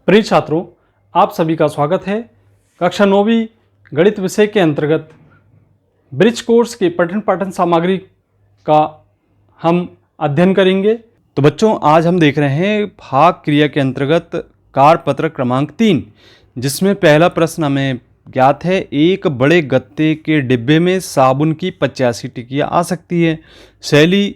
प्रिय छात्रों, आप सभी का स्वागत है। कक्षा 9वीं गणित विषय के अंतर्गत ब्रिज कोर्स के पठन पाठन सामग्री का हम अध्ययन करेंगे। तो बच्चों, आज हम देख रहे हैं भाग क्रिया के अंतर्गत कार्यपत्र क्रमांक 3, जिसमें पहला प्रश्न हमें ज्ञात है। एक बड़े गत्ते के डिब्बे में साबुन की 85 टिक्कियाँ आ सकती है। शैली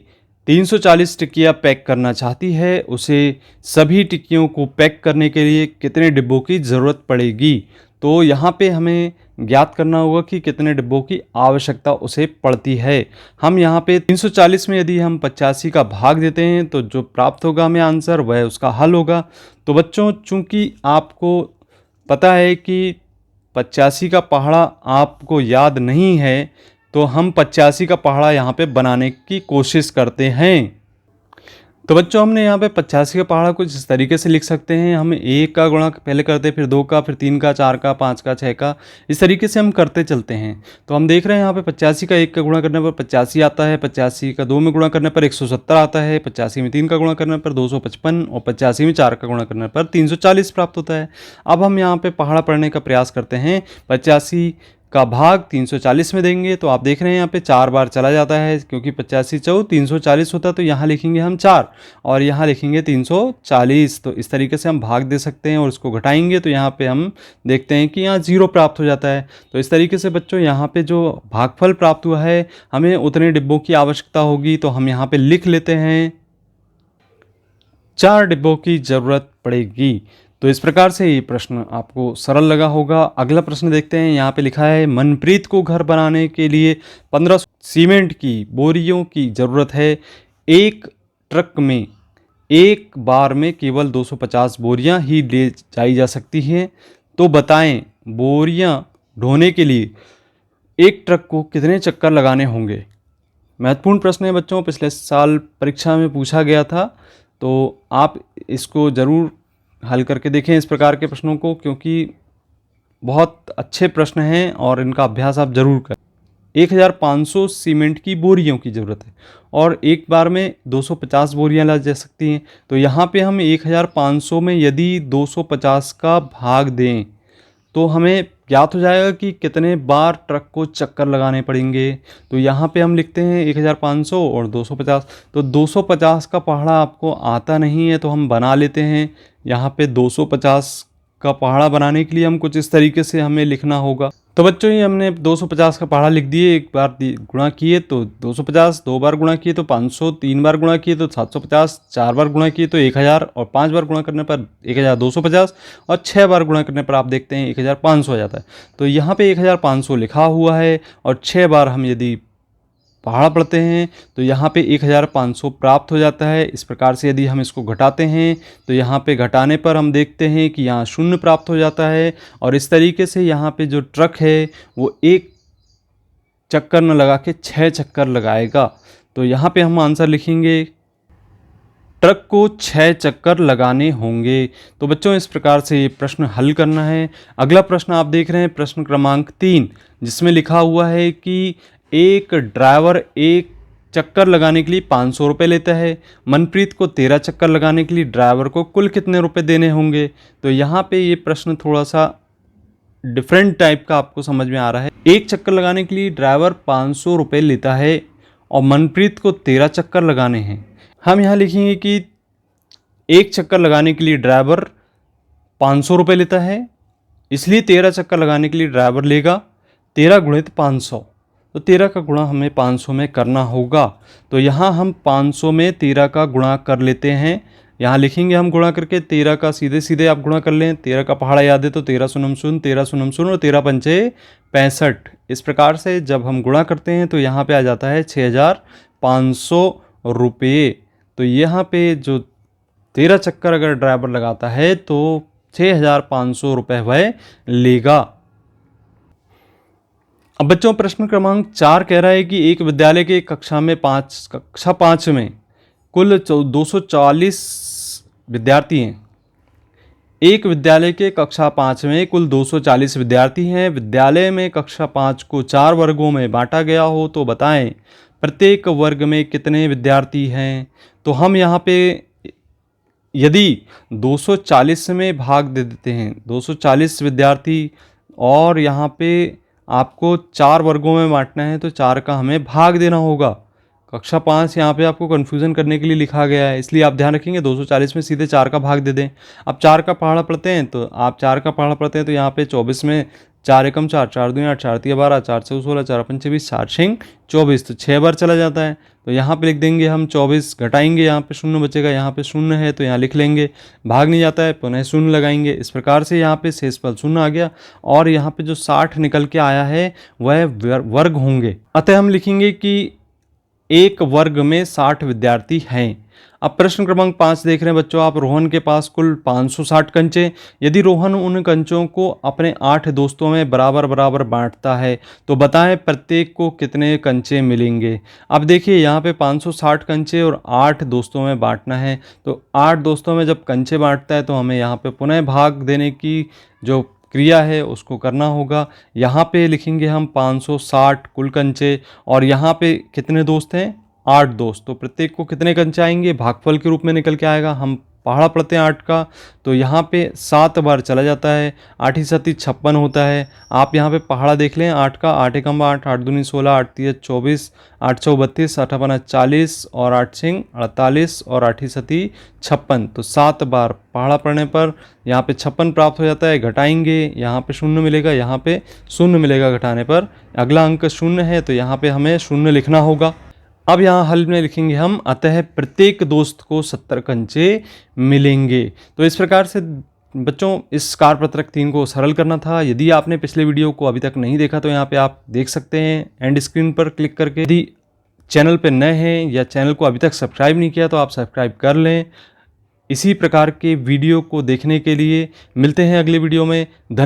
340 टिक्कियाँ पैक करना चाहती है। उसे सभी टिक्कियों को पैक करने के लिए कितने डिब्बों की ज़रूरत पड़ेगी? तो यहाँ पे हमें ज्ञात करना होगा कि कितने डिब्बों की आवश्यकता उसे पड़ती है। हम यहाँ पे 340 में यदि हम 85 का भाग देते हैं तो जो प्राप्त होगा हमें आंसर, वह उसका हल होगा। तो बच्चों, चूँकि आपको पता है कि 85 का पहाड़ा आपको याद नहीं है, तो हम 85 का पहाड़ा यहाँ पे बनाने की कोशिश करते हैं। तो बच्चों, हमने यहाँ पे 85 का पहाड़ा कुछ इस तरीके से लिख सकते हैं। हम 1 का गुणा पहले करते, फिर 2 का, फिर 3 का, 4 का, 5 का, 6 का, इस तरीके से हम करते चलते हैं। तो हम देख रहे हैं यहाँ पे 85 का 1 का गुणा करने पर 85 आता है, 85 का 2 में गुणा करने पर 170 आता है, 85 में 3 का गुणा करने पर 255 और 85 में 4 का गुणा करने पर 340 प्राप्त होता है। अब हम यहाँ पे पहाड़ा पढ़ने का प्रयास करते हैं। 85 का भाग 340 में देंगे तो आप देख रहे हैं यहाँ पे 4 बार चला जाता है, क्योंकि 85 चौ 340 होता है। तो यहाँ लिखेंगे हम 4 और यहाँ लिखेंगे 340। तो इस तरीके से हम भाग दे सकते हैं और इसको घटाएंगे तो यहाँ पे हम देखते हैं कि यहाँ 0 प्राप्त हो जाता है। तो इस तरीके से बच्चों, यहाँ पे जो भागफल प्राप्त हुआ है, हमें उतने डिब्बों की आवश्यकता होगी। तो हम यहाँ पे लिख लेते हैं 4 डिब्बों की ज़रूरत पड़ेगी। तो इस प्रकार से ये प्रश्न आपको सरल लगा होगा। अगला प्रश्न देखते हैं। यहाँ पे लिखा है, मनप्रीत को घर बनाने के लिए 15 सीमेंट की बोरियों की ज़रूरत है। एक ट्रक में एक बार में केवल 250 बोरियां ही ले जाई जा सकती हैं। तो बताएं, बोरियां ढोने के लिए एक ट्रक को कितने चक्कर लगाने होंगे? महत्वपूर्ण प्रश्न है बच्चों, पिछले साल परीक्षा में पूछा गया था। तो आप इसको ज़रूर हल करके देखें इस प्रकार के प्रश्नों को, क्योंकि बहुत अच्छे प्रश्न हैं और इनका अभ्यास आप जरूर करें। 1500 सीमेंट की बोरियों की ज़रूरत है और एक बार में 250 बोरियां ला जा सकती हैं। तो यहाँ पे हम 1500 में यदि 250 का भाग दें तो हमें ज्ञात हो जाएगा कि कितने बार ट्रक को चक्कर लगाने पड़ेंगे। तो यहाँ पे हम लिखते हैं 1500 और 250। तो 250 का पहाड़ा आपको आता नहीं है तो हम बना लेते हैं। यहाँ पे 250 का पहाड़ा बनाने के लिए हम कुछ इस तरीके से हमें लिखना होगा। तो बच्चों, ये हमने 250 का पहाड़ा लिख दिए। एक बार गुणा किए तो 250, 2 बार गुणा किए तो 500, 3 बार गुणा किए तो 750, 4 बार गुणा किए तो 1000 और 5 बार गुणा करने पर 1250 और 6 बार गुणा करने पर आप देखते हैं 1500 हो जाता है। तो यहाँ पे 1500 लिखा हुआ है और 6 बार हम यदि पहाड़ा पढ़ते हैं तो यहाँ पे 1500 प्राप्त हो जाता है। इस प्रकार से यदि हम इसको घटाते हैं तो यहाँ पे घटाने पर हम देखते हैं कि यहाँ 0 प्राप्त हो जाता है। और इस तरीके से यहाँ पे जो ट्रक है वो एक चक्कर न लगा के 6 चक्कर लगाएगा। तो यहाँ पे हम आंसर लिखेंगे, ट्रक को 6 चक्कर लगाने होंगे। तो बच्चों, इस प्रकार से ये प्रश्न हल करना है। अगला प्रश्न आप देख रहे हैं, प्रश्न क्रमांक 3, जिसमें लिखा हुआ है कि एक ड्राइवर एक चक्कर लगाने के लिए 500 रुपये लेता है। मनप्रीत को 13 चक्कर लगाने के लिए ड्राइवर को कुल कितने रुपए देने होंगे? तो यहाँ पे ये प्रश्न थोड़ा सा डिफरेंट टाइप का आपको समझ में आ रहा है। एक चक्कर लगाने के लिए ड्राइवर 500 रुपये लेता है और मनप्रीत को 13 चक्कर लगाने हैं। हम यहाँ लिखेंगे कि एक चक्कर लगाने के लिए ड्राइवर 500 रुपये लेता है, इसलिए 13 चक्कर लगाने के लिए ड्राइवर लेगा 13 गुणित 500। तो 13 का गुणा हमें 500 में करना होगा। तो यहाँ हम 500 में 13 का गुणा कर लेते हैं। यहाँ लिखेंगे हम गुणा करके 13 का सीधे सीधे आप गुणा कर लें। 13 का पहाड़ा याद है तो 13 शून्य शून्य, 13 शून्य शून्य और 13 पंचे 65। इस प्रकार से जब हम गुणा करते हैं तो यहाँ पे आ जाता है 6500 रुपये। तो यहाँ पे जो 13 चक्कर अगर ड्राइवर लगाता है तो 6500 रुपये वह लेगा। अब बच्चों, प्रश्न क्रमांक 4 कह रहा है कि एक विद्यालय के कक्षा 5 में कुल 240 विद्यार्थी हैं। एक विद्यालय के कक्षा 5 में कुल 240 विद्यार्थी हैं। विद्यालय में कक्षा 5 को 4 वर्गों में बांटा गया हो तो बताएं प्रत्येक वर्ग में कितने विद्यार्थी हैं। तो हम यहाँ पे यदि 240 में भाग दे देते हैं, 240 विद्यार्थी, और यहाँ पे आपको 4 वर्गों में बांटना है, तो 4 का हमें भाग देना होगा। कक्षा 5 यहाँ पे आपको कन्फ्यूज़न करने के लिए लिखा गया है, इसलिए आप ध्यान रखेंगे 240 में सीधे 4 का भाग दे दें। अब 4 का पहाड़ा पढ़ते हैं, तो आप 4 का पहाड़ा पढ़ते हैं तो यहाँ पे 24 में 4 एकम 4, 4 दूनी 8, 4 तिया 12, 4 चौके 16, 4 पंचे 20, 4 छिंग 24, तो 6 बार चला जाता है। तो यहाँ पे लिख देंगे हम 24, घटाएंगे, यहाँ पे शून्य बचेगा, यहाँ पे शून्य है तो यहाँ लिख लेंगे, भाग नहीं जाता है पुनः शून्य लगाएंगे। इस प्रकार से यहाँ पे शेषफल शून्य आ गया, और यहाँ पे जो 60 निकल के आया है वह वर्ग होंगे। अतः हम लिखेंगे कि एक वर्ग में 60 विद्यार्थी हैं। अब प्रश्न क्रमांक 5 देख रहे हैं बच्चों आप। रोहन के पास कुल 560 कंचे। यदि रोहन उन कंचों को अपने 8 दोस्तों में बराबर बराबर बांटता है तो बताएं प्रत्येक को कितने कंचे मिलेंगे। अब देखिए यहाँ पे 560 कंचे और 8 दोस्तों में बांटना है, तो 8 दोस्तों में जब कंचे बांटता है तो हमें यहाँ पे पुनः भाग देने की जो क्रिया है उसको करना होगा। यहाँ पे लिखेंगे हम 560 कुल कंचे, और यहाँ पे कितने दोस्त हैं, 8 दोस्त, तो प्रत्येक को कितने कंचे आएंगे, भागफल के रूप में निकल के आएगा। हम पहाड़ा पढ़ते हैं 8 का, तो यहाँ पे 7 बार चला जाता है, 8 ही 7 56 होता है। आप यहाँ पे पहाड़ा देख लें 8 का, 8 एकम 8, 8 दूनी 16, 8 तिया 24, 8 चौ 32, 8 अपना 40, और 8 छिंग 48, और 8 ही 7 56, तो 7 बार पहाड़ा पढ़ने पर यहाँ पे 56 प्राप्त हो जाता है। घटाएंगे, यहाँ पे शून्य मिलेगा, यहाँ पे शून्य मिलेगा घटाने पर। अगला अंक शून्य है तो यहाँ पे हमें शून्य लिखना होगा। अब यहाँ हल में लिखेंगे हम, अतः प्रत्येक दोस्त को 70 कंचे मिलेंगे। तो इस प्रकार से बच्चों इस कार्यपत्रक 3 को सरल करना था। यदि आपने पिछले वीडियो को अभी तक नहीं देखा तो यहाँ पे आप देख सकते हैं एंड स्क्रीन पर क्लिक करके। यदि चैनल पे नए हैं या चैनल को अभी तक सब्सक्राइब नहीं किया तो आप सब्सक्राइब कर लें। इसी प्रकार के वीडियो को देखने के लिए मिलते हैं अगले वीडियो में। धन्यवाद।